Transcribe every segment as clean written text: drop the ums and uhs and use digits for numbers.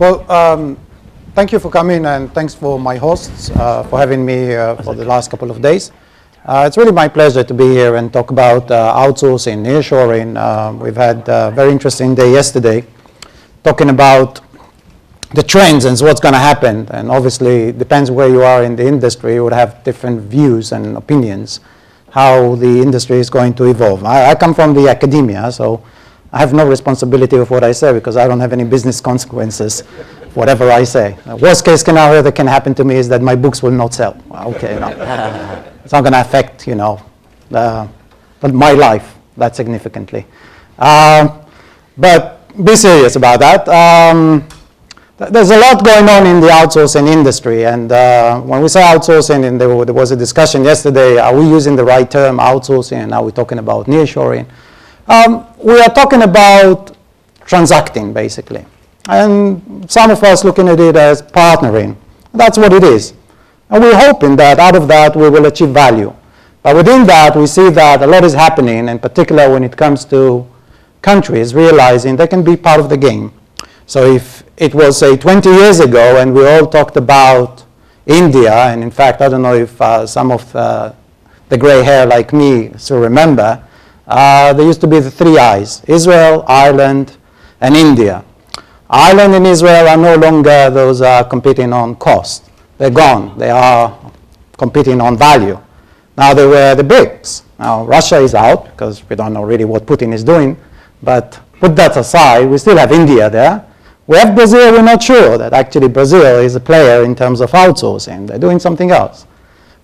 Well, thank you for coming, and thanks for my hosts for having me for the last couple of days. It's really my pleasure to be here and talk about outsourcing, nearshoring. We've had a very interesting day yesterday talking about the trends and what's going to happen. And obviously, it depends where you are in the industry. You would have different views and opinions how the industry is going to evolve. I come from the academia, so I have no responsibility of what I say because I don't have any business consequences, whatever I say. Worst case scenario that can happen to me is that my books will not sell. Okay, no. It's not going to affect, my life that significantly. But be serious about that. There's a lot going on in the outsourcing industry, and when we say outsourcing, and there was a discussion yesterday, are we using the right term, outsourcing, and are we talking about nearshoring? We are talking about transacting, basically. And some of us looking at it as partnering. That's what it is. And we're hoping that out of that we will achieve value. But within that, we see that a lot is happening, in particular when it comes to countries realizing they can be part of the game. So if it was, say, 20 years ago, and we all talked about India, and in fact, I don't know if some of the gray hair like me still remember, there used to be the three I's: Israel, Ireland, and India. Ireland and Israel are no longer those competing on cost. They're gone. They are competing on value. Now they were the BRICS. Now Russia is out because we don't know really what Putin is doing. But put that aside, we still have India there. We have Brazil. We're not sure that actually Brazil is a player in terms of outsourcing. They're doing something else,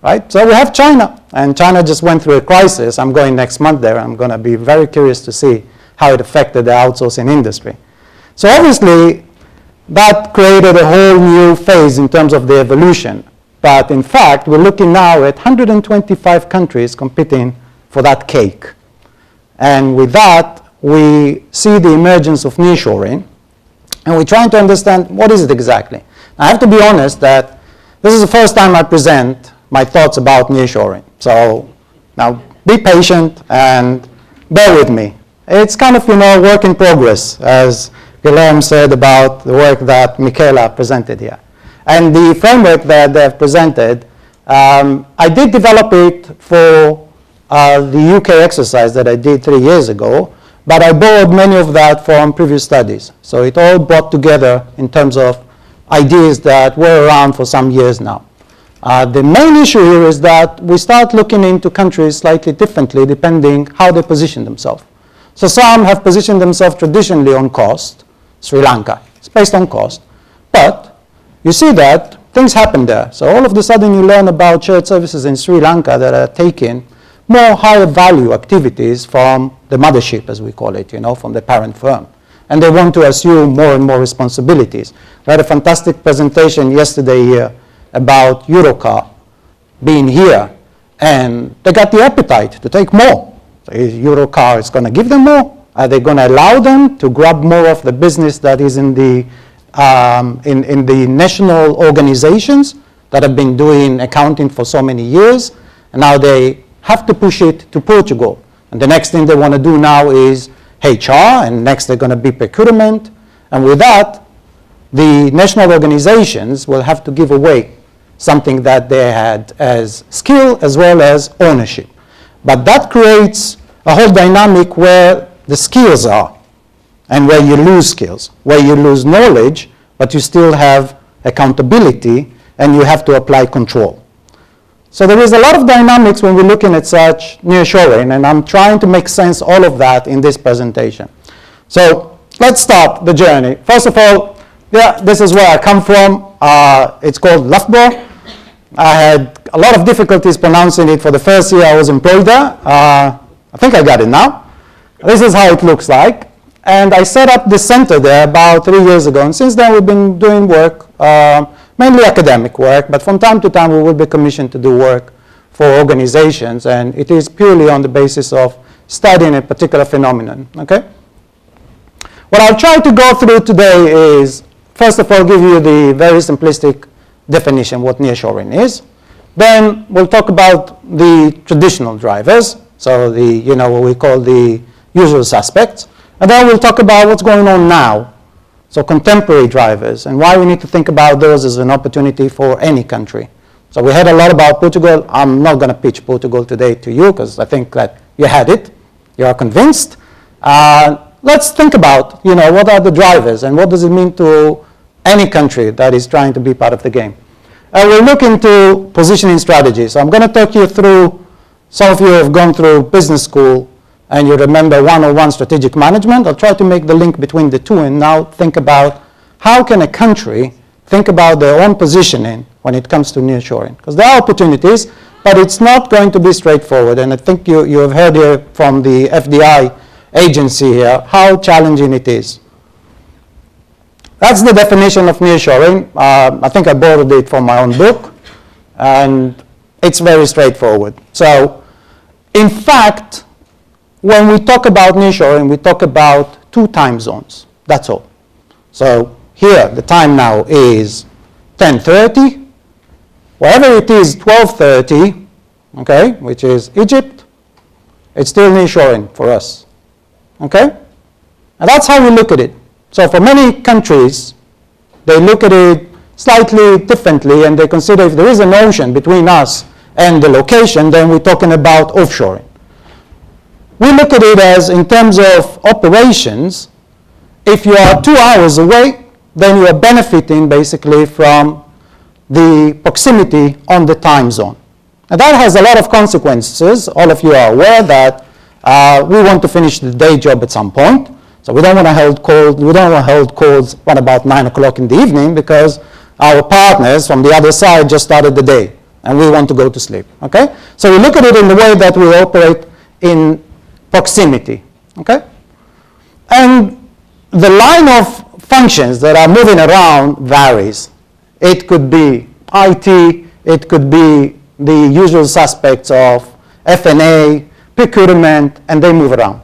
right? So we have China, and China just went through a crisis. I'm going next month there. I'm going to be very curious to see how it affected the outsourcing industry. So obviously, that created a whole new phase in terms of the evolution. But in fact, we're looking now at 125 countries competing for that cake. And with that, we see the emergence of nearshoring. And we're trying to understand what is it exactly. I have to be honest that this is the first time I present my thoughts about nearshoring. So now be patient and bear with me. It's kind of, work in progress, as Guilherme said about the work that Michaela presented here. And the framework that they've presented, I did develop it for the UK exercise that I did 3 years ago, but I borrowed many of that from previous studies. So it all brought together in terms of ideas that were around for some years now. The main issue here is that we start looking into countries slightly differently depending how they position themselves. So some have positioned themselves traditionally on cost. Sri Lanka, it's based on cost. But you see that things happen there. So all of a sudden you learn about shared services in Sri Lanka that are taking more higher value activities from the mothership, as we call it, from the parent firm. And they want to assume more and more responsibilities. We had a fantastic presentation yesterday here about Eurocar being here. And they got the appetite to take more. So Eurocar is going to give them more. Are they going to allow them to grab more of the business that is in the national organizations that have been doing accounting for so many years? And now they have to push it to Portugal. And the next thing they want to do now is HR, and next they're going to be procurement. And with that, the national organizations will have to give away something that they had as skill as well as ownership. But that creates a whole dynamic where the skills are, and where you lose skills, where you lose knowledge, but you still have accountability, and you have to apply control. So there is a lot of dynamics when we're looking at such nearshoring, and I'm trying to make sense all of that in this presentation. So let's start the journey. First of all, this is where I come from. It's called Loughborough. I had a lot of difficulties pronouncing it for the first year I was employed there. I think I got it now. This is how it looks like. And I set up this center there about 3 years ago. And since then, we've been doing work, mainly academic work. But from time to time, we will be commissioned to do work for organizations. And it is purely on the basis of studying a particular phenomenon. Okay? What I'll try to go through today is, first of all, give you the very simplistic definition what nearshoring is. Then we'll talk about the traditional drivers. So what we call the usual suspects. And then we'll talk about what's going on now. So contemporary drivers, and why we need to think about those as an opportunity for any country. So we heard a lot about Portugal. I'm not going to pitch Portugal today to you because I think that you had it. You are convinced. Let's think about, what are the drivers and what does it mean to any country that is trying to be part of the game. We'll look into positioning strategies. So I'm going to talk you through, some of you have gone through business school and you remember 101 strategic management. I'll try to make the link between the two and now think about how can a country think about their own positioning when it comes to nearshoring. Because there are opportunities, but it's not going to be straightforward. And I think you have heard here from the FDI agency here how challenging it is. That's the definition of nearshoring. I think I borrowed it from my own book, and it's very straightforward. So, in fact, when we talk about nearshoring, we talk about 2 time zones. That's all. So here, the time now is 10:30. Wherever it is 12:30, okay, which is Egypt, it's still nearshoring for us. Okay? And that's how we look at it. So for many countries, they look at it slightly differently, and they consider if there is an ocean between us and the location, then we're talking about offshoring. We look at it as, in terms of operations, if you are 2 hours away, then you are benefiting basically from the proximity on the time zone. And that has a lot of consequences. All of you are aware that we want to finish the day job at some point. So we don't want to hold calls. We don't want to hold calls at about 9 o'clock in the evening because our partners from the other side just started the day and we want to go to sleep. Okay? So we look at it in the way that we operate in proximity. Okay? And the line of functions that are moving around varies. It could be IT, it could be the usual suspects of F&A, procurement, and they move around.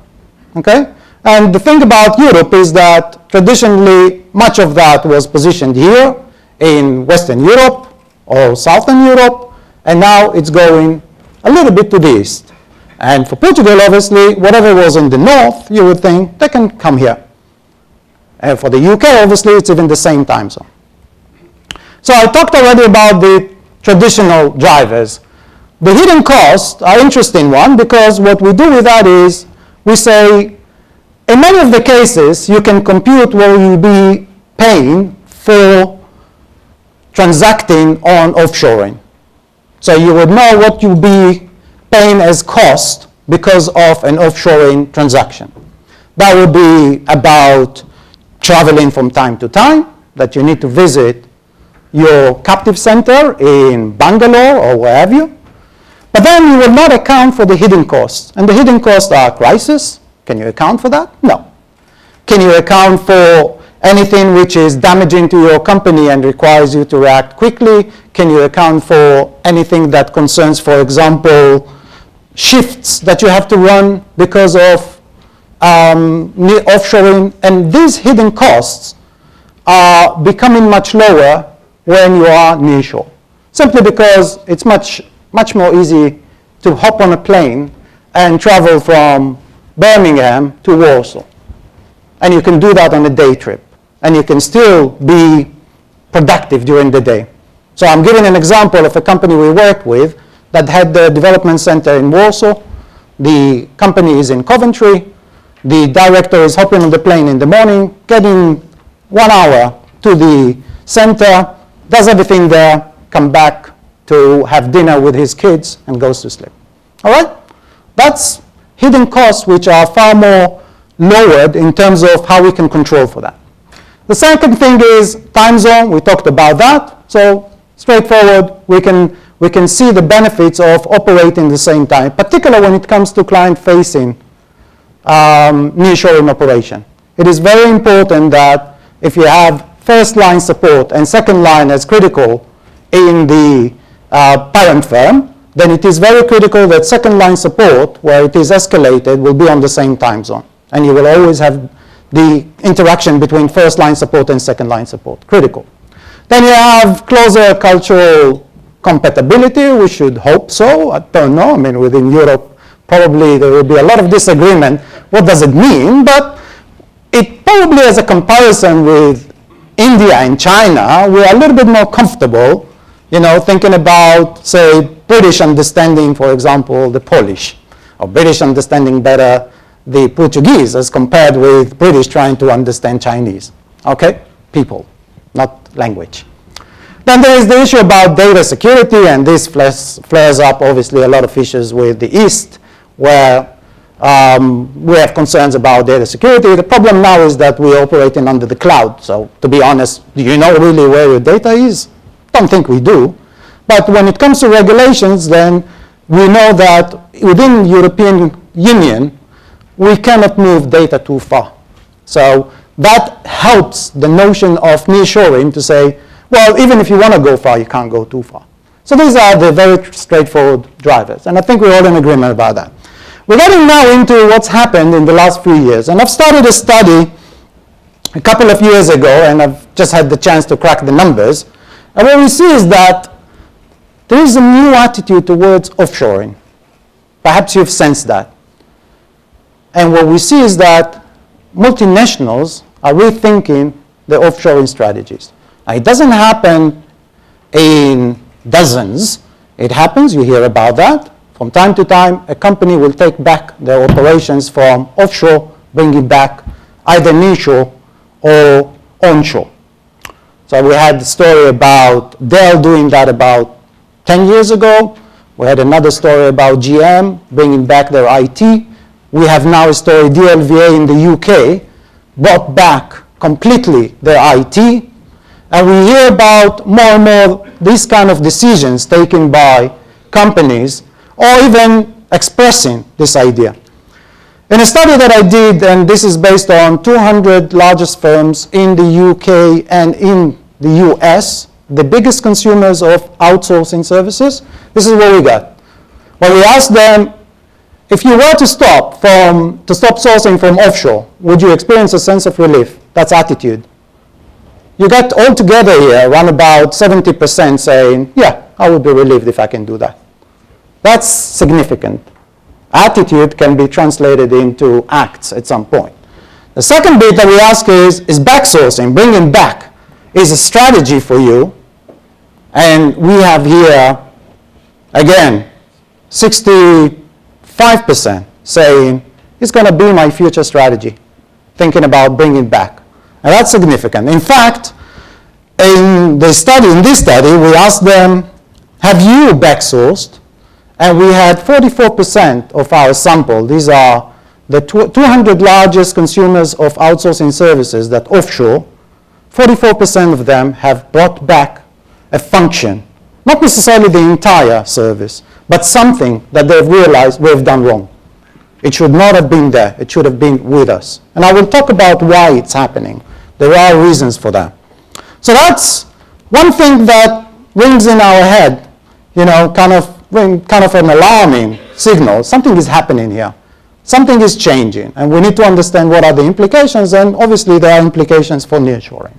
Okay? And the thing about Europe is that traditionally much of that was positioned here in Western Europe or Southern Europe, and now it's going a little bit to the east. And for Portugal, obviously, whatever was in the north, you would think they can come here. And for the UK, obviously, it's even the same time zone. So I talked already about the traditional drivers. The hidden costs are an interesting one because what we do with that is we say, in many of the cases, you can compute what you'll be paying for transacting on offshoring. So you would know what you'll be paying as cost because of an offshoring transaction. That would be about traveling from time to time, that you need to visit your captive center in Bangalore or where have you. But then you will not account for the hidden costs. And the hidden costs are crisis. Can you account for that? No. Can you account for anything which is damaging to your company and requires you to react quickly? Can you account for anything that concerns, for example, shifts that you have to run because of offshoring? And these hidden costs are becoming much lower when you are nearshore, simply because it's much more easy to hop on a plane and travel from Birmingham to Warsaw. And you can do that on a day trip. And you can still be productive during the day. So I'm giving an example of a company we worked with that had the development center in Warsaw. The company is in Coventry. The director is hopping on the plane in the morning, getting 1 hour to the center, does everything there, come back to have dinner with his kids, and goes to sleep. All right? That's hidden costs which are far more lowered in terms of how we can control for that. The second thing is time zone. We talked about that. So straightforward, we can see the benefits of operating the same time, particularly when it comes to client-facing nearshoring operation. It is very important that if you have first line support and second line as critical in the parent firm, then it is very critical that second line support, where it is escalated, will be on the same time zone. And you will always have the interaction between first line support and second line support, critical. Then you have closer cultural compatibility. We should hope so. I don't know. I mean, within Europe, probably there will be a lot of disagreement. What does it mean? But it probably, as a comparison with India and China, we are a little bit more comfortable, thinking about, say, British understanding, for example, the Polish, or British understanding better the Portuguese as compared with British trying to understand Chinese. Okay? People, not language. Then there is the issue about data security, and this flares up, obviously, a lot of issues with the East, where we have concerns about data security. The problem now is that we're operating under the cloud. So to be honest, do you know really where your data is? Don't think we do. But when it comes to regulations, then we know that within the European Union, we cannot move data too far. So that helps the notion of nearshoring to say, well, even if you want to go far, you can't go too far. So these are the very straightforward drivers. And I think we're all in agreement about that. We're getting now into what's happened in the last few years. And I've started a study a couple of years ago, and I've just had the chance to crack the numbers. And what we see is that there is a new attitude towards offshoring. Perhaps you've sensed that. And what we see is that multinationals are rethinking their offshoring strategies. Now, it doesn't happen in dozens. It happens, you hear about that. From time to time, a company will take back their operations from offshore, bring it back either nearshore or onshore. So we had the story about Dell doing that about 10 years ago. We had another story about GM bringing back their IT. We have now a story, DLVA in the UK brought back completely their IT. And we hear about more and more these kind of decisions taken by companies, or even expressing this idea. In a study that I did, and this is based on 200 largest firms in the UK and in the US, the biggest consumers of outsourcing services, this is what we got. Well, we asked them, if you were to stop sourcing from offshore, would you experience a sense of relief? That's attitude. You got altogether here around about 70% saying, yeah, I would be relieved if I can do that. That's significant. Attitude can be translated into acts at some point. The second bit that we ask is backsourcing, bringing back, is a strategy for you? And we have here, again, 65% saying, it's going to be my future strategy, thinking about bringing back. And that's significant. In fact, in this study, we asked them, have you backsourced? And we had 44% of our sample. These are the 200 largest consumers of outsourcing services that offshore. 44% of them have brought back a function, not necessarily the entire service, but something that they've realized we've done wrong. It should not have been there. It should have been with us. And I will talk about why it's happening. There are reasons for that. So that's one thing that rings in our head, kind of an alarming signal. Something is happening here. Something is changing, and we need to understand what are the implications, and obviously there are implications for nearshoring.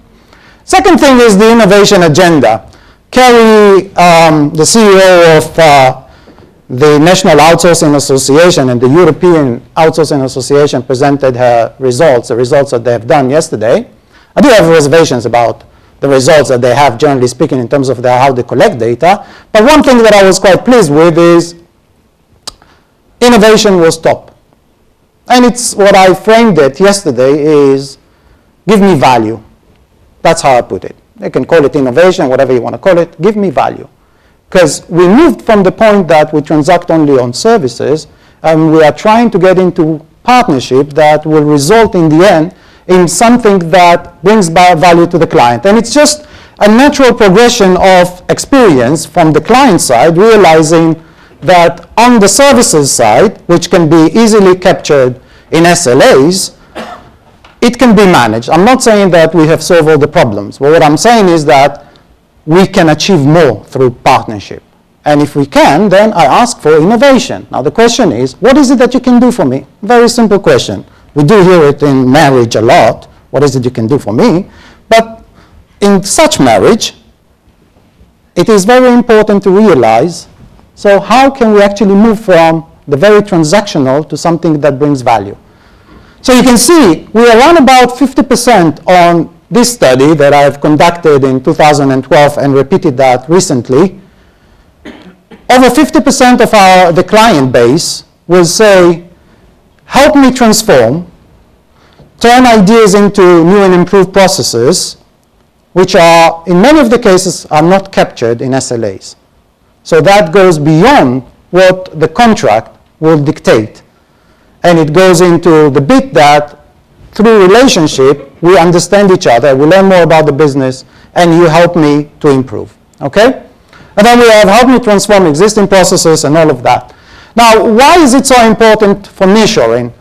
Second thing is the innovation agenda. Kerry, the CEO of the National Outsourcing Association and the European Outsourcing Association, presented her results, the results that they have done yesterday. I do have reservations about the results that they have, generally speaking, in terms of how they collect data. But one thing that I was quite pleased with is innovation was top. And it's what I framed it yesterday is give me value. That's how I put it. You can call it innovation, whatever you want to call it. Give me value. Because we moved from the point that we transact only on services, and we are trying to get into partnership that will result in the end in something that brings value to the client. And it's just a natural progression of experience from the client side, realizing that on the services side, which can be easily captured in SLAs, it can be managed. I'm not saying that we have solved all the problems, but what I'm saying is that we can achieve more through partnership. And if we can, then I ask for innovation. Now the question is, what is it that you can do for me? Very simple question. We do hear it in marriage a lot. What is it you can do for me? But in such marriage, it is very important to realize, so how can we actually move from the very transactional to something that brings value? So you can see we are around about 50% on this study that I've conducted in 2012 and repeated that recently, over 50% of the client base will say, help me transform, turn ideas into new and improved processes, which are, in many of the cases, are not captured in SLAs. So that goes beyond what the contract will dictate. And it goes into the bit that through relationship, we understand each other, we learn more about the business, and you help me to improve, okay? And then we have help me transform existing processes and all of that. Now, why is it so important for nearshoring?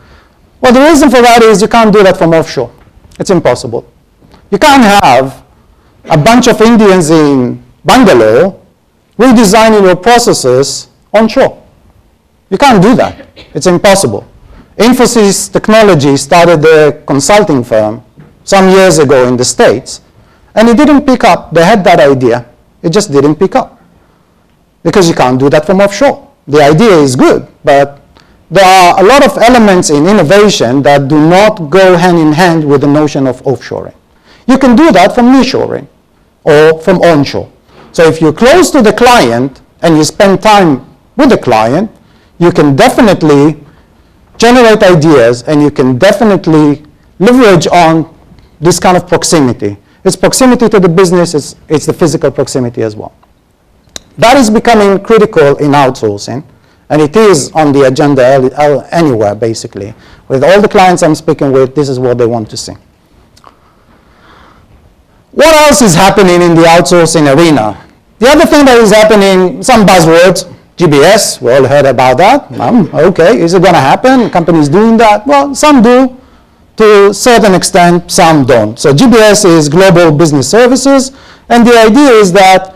Well, the reason for that is you can't do that from offshore. It's impossible. You can't have a bunch of Indians in Bangalore redesigning your processes onshore. You can't do that. It's impossible. Infosys Technology started a consulting firm some years ago in the States, and it didn't pick up. They had that idea. It just didn't pick up because you can't do that from offshore. The idea is good, but there are a lot of elements in innovation that do not go hand in hand with the notion of offshoring. You can do that from nearshoring or from onshore. So if you're close to the client and you spend time with the client, you can definitely generate ideas and you can definitely leverage on this kind of proximity. It's proximity to the business, it's the physical proximity as well. That is becoming critical in outsourcing, and it is on the agenda anywhere, basically. With all the clients I'm speaking with, this is what they want to see. What else is happening in the outsourcing arena? The other thing that is happening, some buzzwords, GBS, we all heard about that. Okay, is it going to happen? Companies doing that? Well, some do to a certain extent, some don't. So GBS is Global Business Services, and the idea is that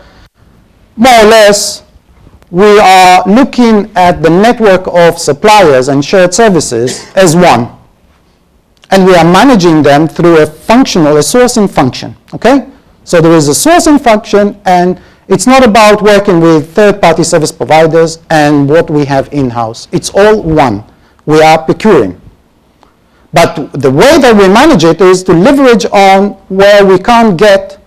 more or less we are looking at the network of suppliers and shared services as one. And we are managing them through a sourcing function, okay? So there is a sourcing function, and it's not about working with third-party service providers and what we have in-house. It's all one. We are procuring. But the way that we manage it is to leverage on where we can't get,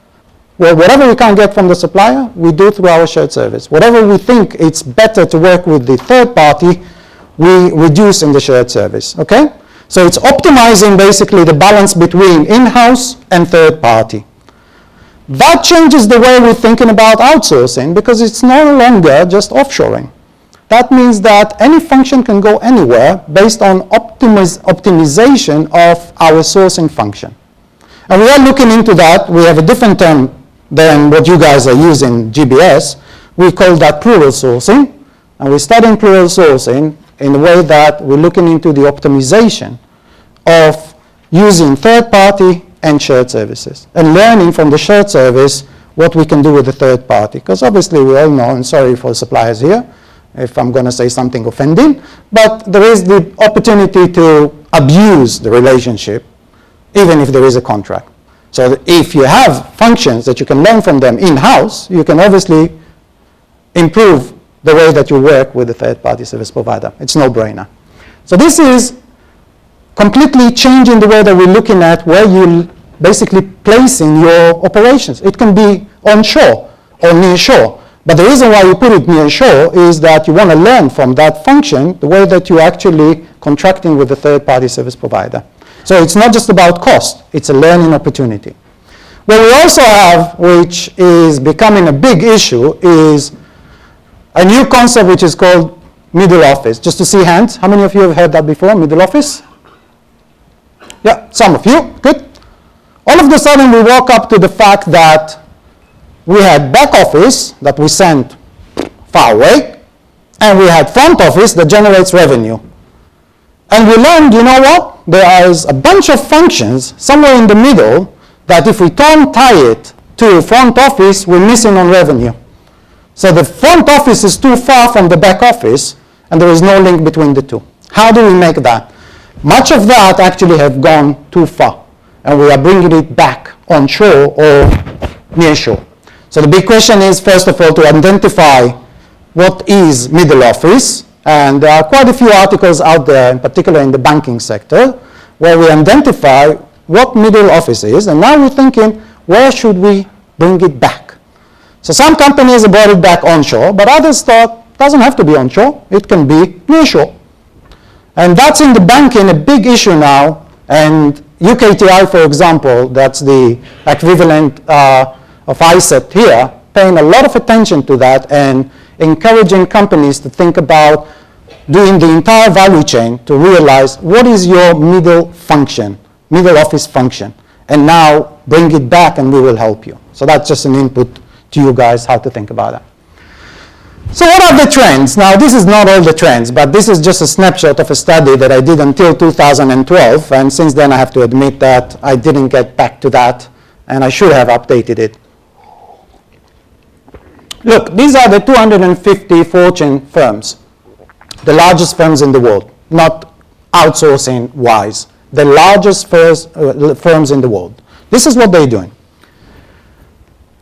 well, whatever we can't get from the supplier, we do through our shared service. Whatever we think it's better to work with the third party, we reduce in the shared service, okay? So it's optimizing basically the balance between in-house and third party. That changes the way we're thinking about outsourcing because it's no longer just offshoring. That means that any function can go anywhere based on optimization of our sourcing function. And we are looking into that. We have a different term than what you guys are using, GBS. We call that plural sourcing. And we're studying plural sourcing in the way that we're looking into the optimization of using third-party and shared services, and learning from the shared service what we can do with the third party. Because obviously we all know, and sorry for suppliers here, if I'm going to say something offending, but there is the opportunity to abuse the relationship, even if there is a contract. So if you have functions that you can learn from them in-house, you can obviously improve the way that you work with the third-party service provider. It's no-brainer. So this is completely changing the way that we're looking at where you basically placing your operations. It can be onshore or near shore. But the reason why you put it near shore is that you want to learn from that function the way that you're actually contracting with the third-party service provider. So it's not just about cost, it's a learning opportunity. What we also have, which is becoming a big issue, is a new concept which is called middle office. Just to see hands, how many of you have heard that before, middle office? Yeah, some of you, good. All of a sudden we woke up to the fact that we had back office that we sent far away, and we had front office that generates revenue. And we learned, you know what? There is a bunch of functions somewhere in the middle that if we don't tie it to front office, we're missing on revenue. So the front office is too far from the back office, and there is no link between the two. How do we make that? Much of that actually have gone too far, and we are bringing it back onshore or near shore. So the big question is, first of all, to identify what is middle office, and there are quite a few articles out there, in particular in the banking sector, where we identify what middle office is, and now we're thinking, where should we bring it back? So some companies brought it back onshore, but others thought, it doesn't have to be onshore, it can be nearshore. And that's in the banking a big issue now, and UKTI, for example, that's the equivalent of ISET here, paying a lot of attention to that and encouraging companies to think about doing the entire value chain to realize what is your middle function, middle office function, and now bring it back and we will help you. So that's just an input to you guys how to think about that. So what are the trends? Now this is not all the trends, but this is just a snapshot of a study that I did until 2012, and since then I have to admit that I didn't get back to that, and I should have updated it. Look, these are the 250 Fortune firms, the largest firms in the world, not outsourcing-wise, the largest firms in the world. This is what they're doing.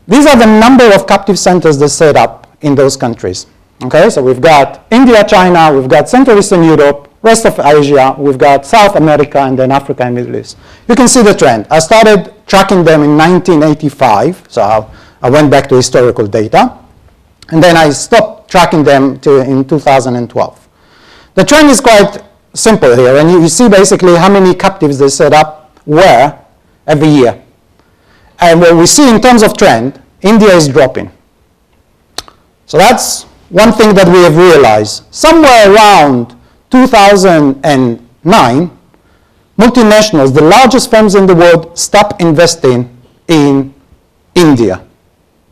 These are the number of captive centers they set up in those countries. Okay, so we've got India, China, we've got Central Eastern Europe, rest of Asia, we've got South America, and then Africa and Middle East. You can see the trend. I started tracking them in 1985, so I went back to historical data, and then I stopped tracking them in 2012. The trend is quite simple here, and you see basically how many captives they set up where every year. And what we see in terms of trend, India is dropping. So that's one thing that we have realized. Somewhere around 2009, multinationals, the largest firms in the world, stopped investing in India.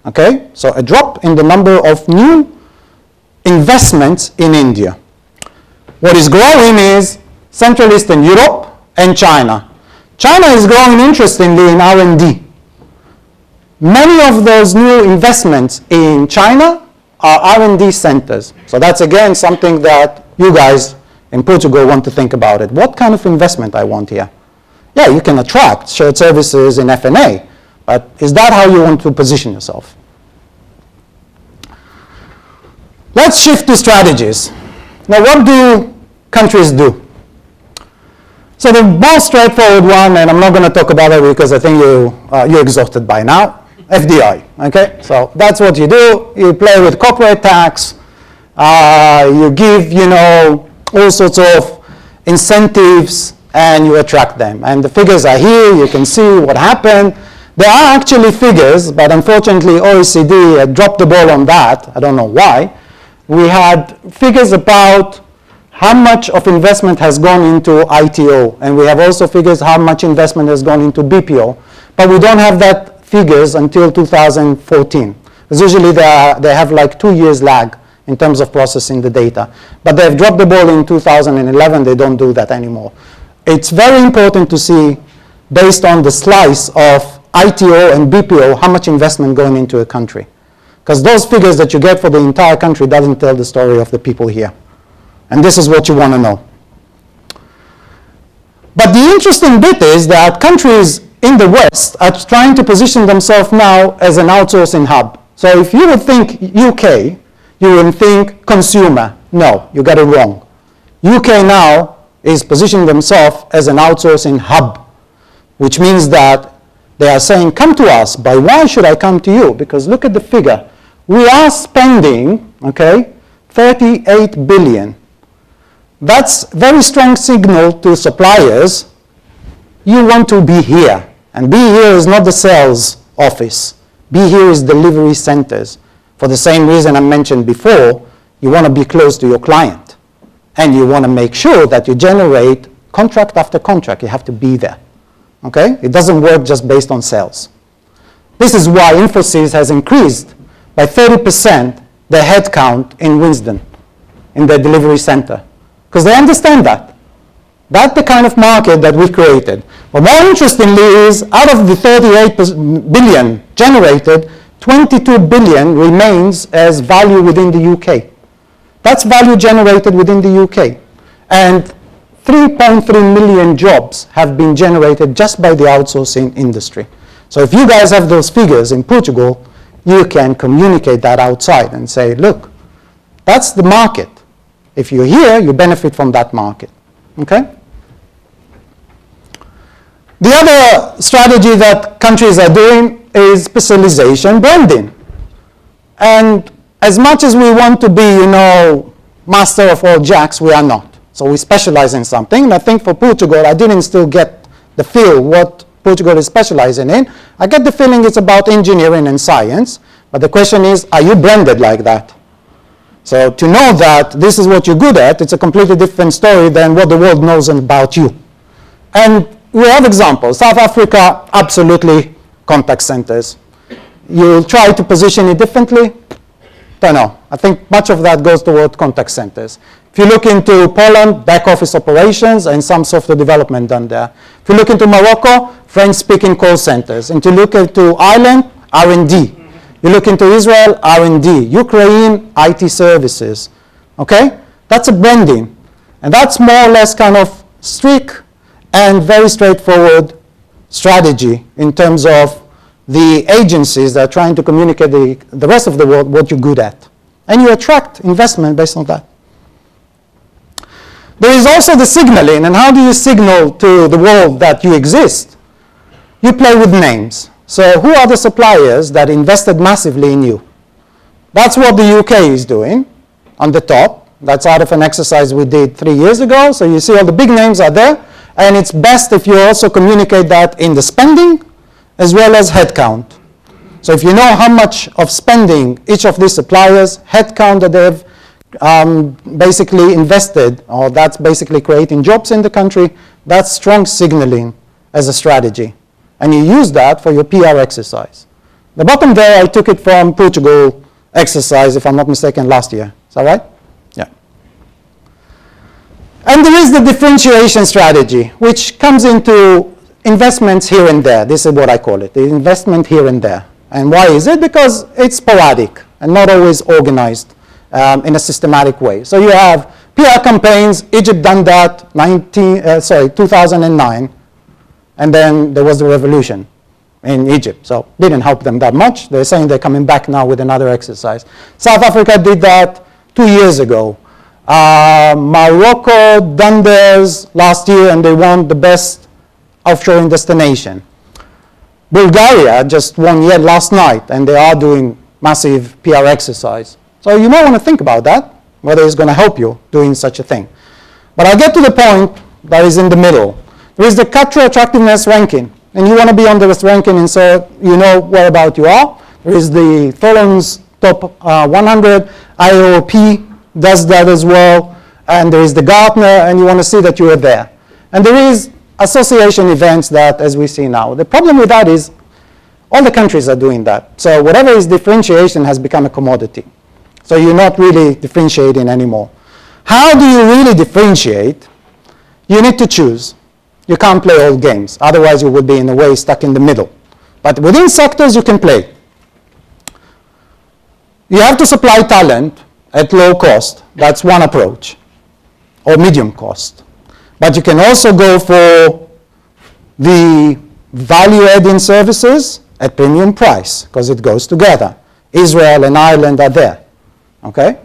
Okay? So a drop in the number of new investments in India. What is growing is Central Eastern Europe and China. China is growing interestingly in R&D. Many of those new investments in China are R&D centers. So that's again something that you guys in Portugal want to think about it. What kind of investment I want here? Yeah, you can attract shared services in F&A, but is that how you want to position yourself? Let's shift to strategies. Now, what do countries do? So the most straightforward one, and I'm not going to talk about it because I think you're exhausted by now, FDI, okay? So that's what you do. You play with corporate tax. You give, all sorts of incentives, and you attract them. And the figures are here. You can see what happened. There are actually figures, but unfortunately OECD had dropped the ball on that. I don't know why. We had figures about how much of investment has gone into ITO, and we have also figures how much investment has gone into BPO, but we don't have that figures until 2014. Because usually they have like 2 years lag in terms of processing the data. But they've dropped the ball in 2011, they don't do that anymore. It's very important to see, based on the slice of ITO and BPO, how much investment going into a country. Because those figures that you get for the entire country doesn't tell the story of the people here. And this is what you want to know. But the interesting bit is that countries in the West are trying to position themselves now as an outsourcing hub. So if you would think UK, you would think consumer. No, you got it wrong. UK now is positioning themselves as an outsourcing hub, which means that they are saying, come to us, but why should I come to you? Because look at the figure. We are spending, okay, 38 billion. That's very strong signal to suppliers. You want to be here. And be here is not the sales office. Be here is delivery centers. For the same reason I mentioned before, you want to be close to your client. And you want to make sure that you generate contract after contract. You have to be there. Okay? It doesn't work just based on sales. This is why Infosys has increased by 30% their headcount in Winston, in their delivery center. Because they understand that. That's the kind of market that we created. But more interestingly is, out of the 38 billion generated, 22 billion remains as value within the UK. That's value generated within the UK. And 3.3 million jobs have been generated just by the outsourcing industry. So if you guys have those figures in Portugal, you can communicate that outside and say, look, that's the market. If you're here, you benefit from that market. Okay? The other strategy that countries are doing is specialization branding. And as much as we want to be, master of all jacks, we are not. So we specialize in something. And I think for Portugal, I didn't still get the feel what Portugal is specializing in. I get the feeling it's about engineering and science. But the question is, are you branded like that? So to know that this is what you're good at, it's a completely different story than what the world knows about you. And we have examples. South Africa, absolutely contact centers. You'll try to position it differently. Don't know. I think much of that goes toward contact centers. If you look into Poland, back office operations and some software development done there. If you look into Morocco, French-speaking call centers. And to look into Ireland, R&D. You look into Israel, R&D. Ukraine, IT services. Okay? That's a branding. And that's more or less kind of strict and very straightforward strategy in terms of the agencies that are trying to communicate the rest of the world what you're good at. And you attract investment based on that. There is also the signaling, and how do you signal to the world that you exist? You play with names. So who are the suppliers that invested massively in you? That's what the UK is doing on the top. That's out of an exercise we did 3 years ago. So you see all the big names are there. And it's best if you also communicate that in the spending as well as headcount. So if you know how much of spending each of these suppliers, headcount that they've basically invested, or that's basically creating jobs in the country, that's strong signaling as a strategy. And you use that for your PR exercise. The bottom there, I took it from Portugal exercise, if I'm not mistaken, last year. Is that right? Yeah. And there is the differentiation strategy, which comes into investments here and there. This is what I call it, the investment here and there. And why is it? Because it's sporadic and not always organized in a systematic way. So you have PR campaigns. Egypt done that 2009, and then there was the revolution in Egypt. So didn't help them that much. They're saying they're coming back now with another exercise. South Africa did that 2 years ago. Morocco done theirs last year, and they won the best offshoring destination. Bulgaria just won yet last night, and they are doing massive PR exercise. So you might want to think about that, whether it's going to help you doing such a thing. But I'll get to the point that is in the middle. There is the cultural attractiveness ranking, and you want to be on this ranking and so you know whereabout you are. There is the Thornton's Top 100, IOP does that as well, and there is the Gartner, and you want to see that you are there. And there is association events that, as we see now. The problem with that is all the countries are doing that. So whatever is differentiation has become a commodity. So you're not really differentiating anymore. How do you really differentiate? You need to choose. You can't play all games. Otherwise, you would be, in a way, stuck in the middle. But within sectors, you can play. You have to supply talent at low cost. That's one approach, or medium cost. But you can also go for the value-adding services at premium price, because it goes together. Israel and Ireland are there. Okay?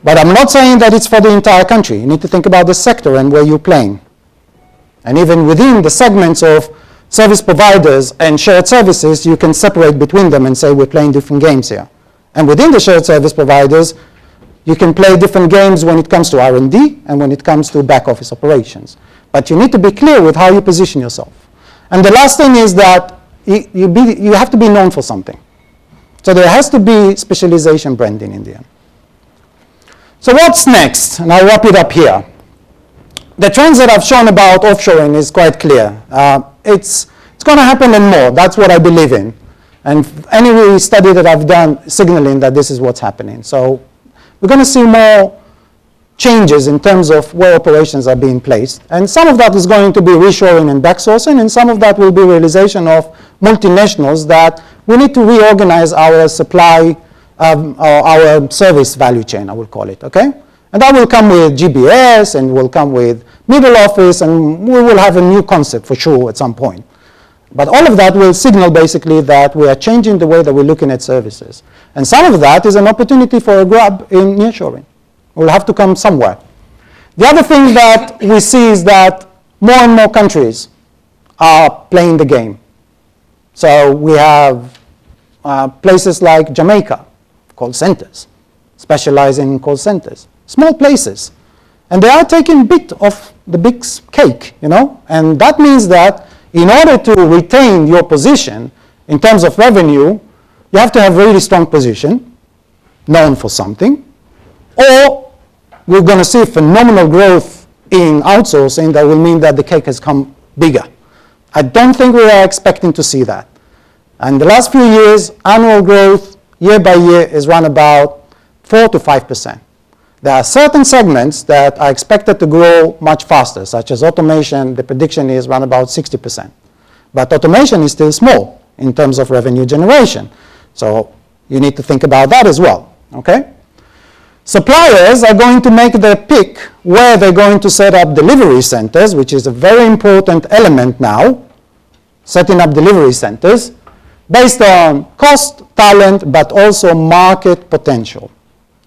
But I'm not saying that it's for the entire country. You need to think about the sector and where you're playing. And even within the segments of service providers and shared services, you can separate between them and say we're playing different games here. And within the shared service providers, you can play different games when it comes to R&D and when it comes to back office operations. But you need to be clear with how you position yourself. And the last thing is that you have to be known for something. So there has to be specialization branding in the end. So what's next? And I'll wrap it up here. The trends that I've shown about offshoring is quite clear. It's going to happen and more. That's what I believe in. And any study that I've done signaling that this is what's happening. So we're going to see more changes in terms of where operations are being placed. And some of that is going to be reshoring and backsourcing, and some of that will be realization of multinationals that we need to reorganize our supply, or our service value chain, I will call it, okay? And that will come with GBS, and will come with middle office, and we will have a new concept for sure at some point. But all of that will signal basically that we are changing the way that we're looking at services. And some of that is an opportunity for a grab in nearshoring. We'll have to come somewhere. The other thing that we see is that more and more countries are playing the game. So we have places like Jamaica, call centers, specializing in call centers, small places. And they are taking a bit of the big cake, you know? And that means that in order to retain your position in terms of revenue, you have to have a really strong position, known for something, or we're going to see phenomenal growth in outsourcing that will mean that the cake has come bigger. I don't think we are expecting to see that. And the last few years, annual growth year by year is run about 4 to 5%. There are certain segments that are expected to grow much faster, such as automation. The prediction is run about 60%. But automation is still small in terms of revenue generation. So you need to think about that as well, okay? Suppliers are going to make their pick where they're going to set up delivery centers, which is a very important element now, setting up delivery centers, based on cost, talent, but also market potential.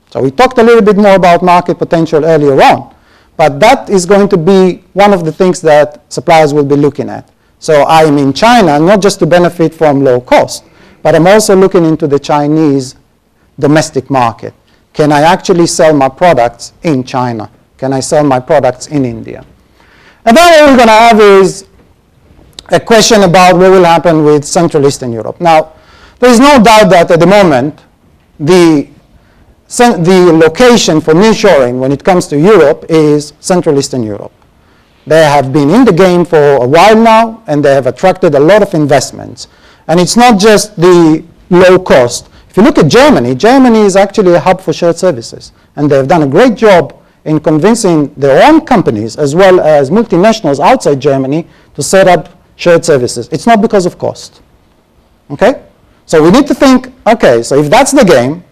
So we talked a little bit more about market potential earlier on, but that is going to be one of the things that suppliers will be looking at. So I am in China not just to benefit from low cost, but I'm also looking into the Chinese domestic market. Can I actually sell my products in China? Can I sell my products in India? And then what we're going to have is a question about what will happen with Central Eastern Europe. Now, there is no doubt that at the moment, the location for nearshoring when it comes to Europe is Central Eastern Europe. They have been in the game for a while now, and they have attracted a lot of investments. And it's not just the low cost. If you look at Germany, Germany is actually a hub for shared services. And they've done a great job in convincing their own companies, as well as multinationals outside Germany, to set up shared services. It's not because of cost. Okay? So we need to think, okay, so if that's the game,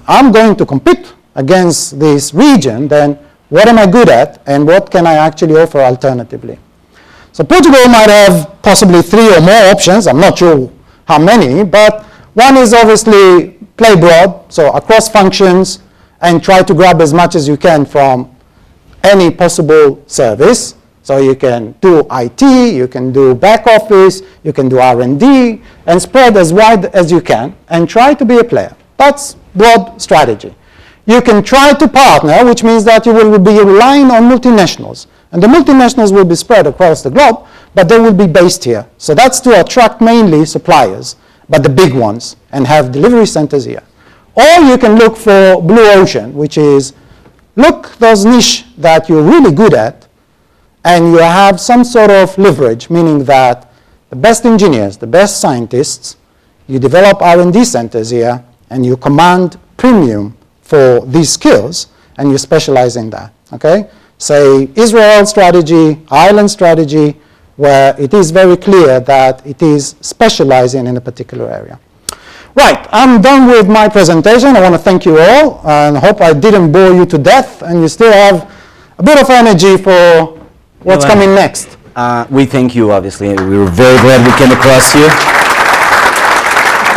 I'm going to compete against this region, then what am I good at, and what can I actually offer alternatively? So Portugal might have possibly 3 or more options. I'm not sure how many, but one is obviously play broad, so across functions, and try to grab as much as you can from any possible service. So you can do IT, you can do back office, you can do R&D, and spread as wide as you can, and try to be a player. That's broad strategy. You can try to partner, which means that you will be relying on multinationals. And the multinationals will be spread across the globe, but they will be based here. So that's to attract mainly suppliers, but the big ones, and have delivery centers here. Or you can look for blue ocean, which is look those niche that you're really good at, and you have some sort of leverage, meaning that the best engineers, the best scientists, you develop R&D centers here, and you command premium for these skills, and you specialize in that, okay? Say Israel strategy, Ireland strategy, where it is very clear that it is specializing in a particular area. Right, I'm done with my presentation. I want to thank you all, and hope I didn't bore you to death, and you still have a bit of energy for what's coming next. We thank you, obviously. We were very glad we came across you.